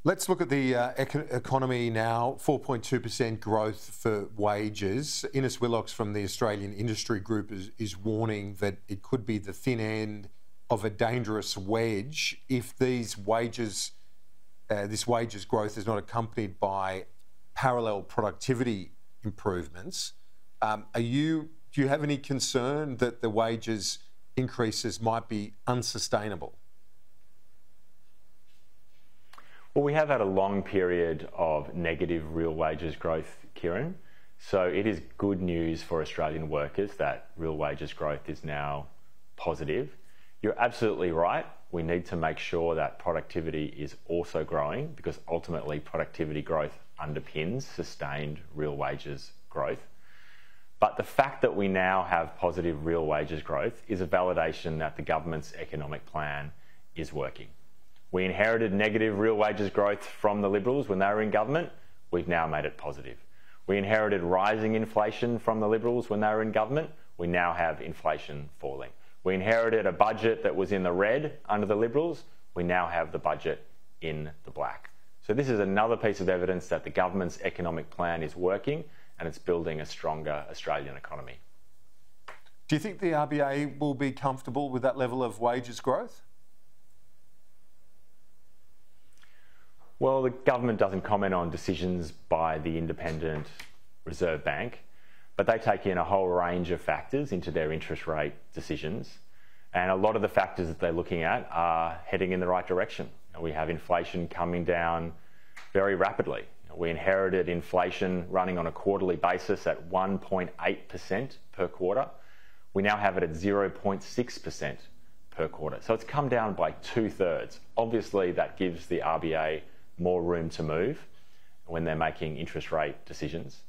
Let's look at the economy now. 4.2% growth for wages. Ines Willox from the Australian Industry Group is warning that it could be the thin end of a dangerous wedge if this wages growth is not accompanied by parallel productivity improvements. Do you have any concern that the wages increases might be unsustainable? Well, we have had a long period of negative real wages growth, Kieran. So it is good news for Australian workers that real wages growth is now positive. You're absolutely right. We need to make sure that productivity is also growing because ultimately productivity growth underpins sustained real wages growth. But the fact that we now have positive real wages growth is a validation that the government's economic plan is working. We inherited negative real wages growth from the Liberals when they were in government. We've now made it positive. We inherited rising inflation from the Liberals when they were in government. We now have inflation falling. We inherited a budget that was in the red under the Liberals. We now have the budget in the black. So this is another piece of evidence that the government's economic plan is working and it's building a stronger Australian economy. Do you think the RBA will be comfortable with that level of wages growth? Well, the government doesn't comment on decisions by the Independent Reserve Bank, but they take in a whole range of factors into their interest rate decisions. And a lot of the factors that they're looking at are heading in the right direction. We have inflation coming down very rapidly. We inherited inflation running on a quarterly basis at 1.8% per quarter. We now have it at 0.6% per quarter. So it's come down by 2/3. Obviously, that gives the RBA more room to move when they're making interest rate decisions.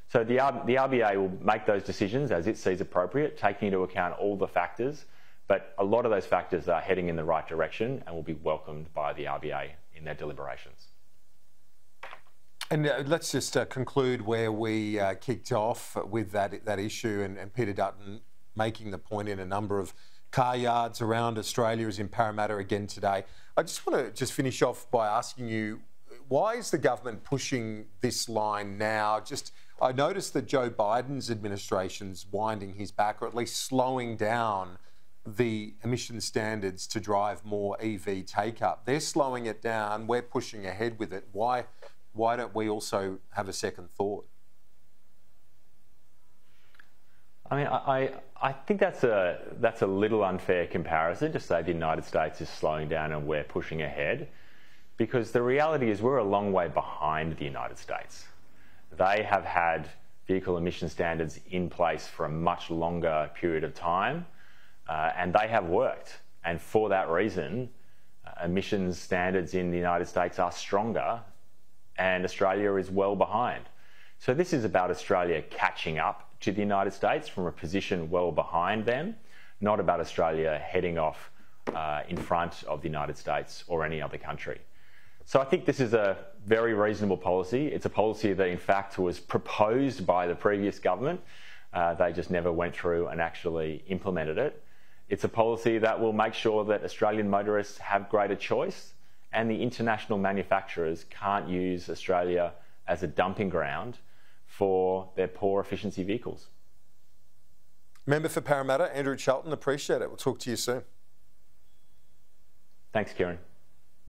So the RBA will make those decisions as it sees appropriate, taking into account all the factors, but a lot of those factors are heading in the right direction and will be welcomed by the RBA in their deliberations. And let's just conclude where we kicked off with that issue and Peter Dutton making the point in a number of car yards around Australia, is in Parramatta again today. I just want to finish off by asking you, why is the government pushing this line now? I noticed that Joe Biden's administration's winding his back, or at least slowing down the emission standards to drive more EV take-up. They're slowing it down. We're pushing ahead with it. Why don't we also have a second thought? I mean, I think that's a little unfair comparison to say the United States is slowing down and we're pushing ahead, because the reality is we're a long way behind the United States. They have had vehicle emission standards in place for a much longer period of time, and they have worked. And for that reason, emissions standards in the United States are stronger and Australia is well behind. So this is about Australia catching up to the United States from a position well behind them, not about Australia heading off in front of the United States or any other country. So I think this is a very reasonable policy. It's a policy that in fact was proposed by the previous government. They just never went through and actually implemented it. It's a policy that will make sure that Australian motorists have greater choice and the international manufacturers can't use Australia as a dumping ground for their poor efficiency vehicles. Member for Parramatta, Andrew Charlton, appreciate it. We'll talk to you soon. Thanks, Kieran.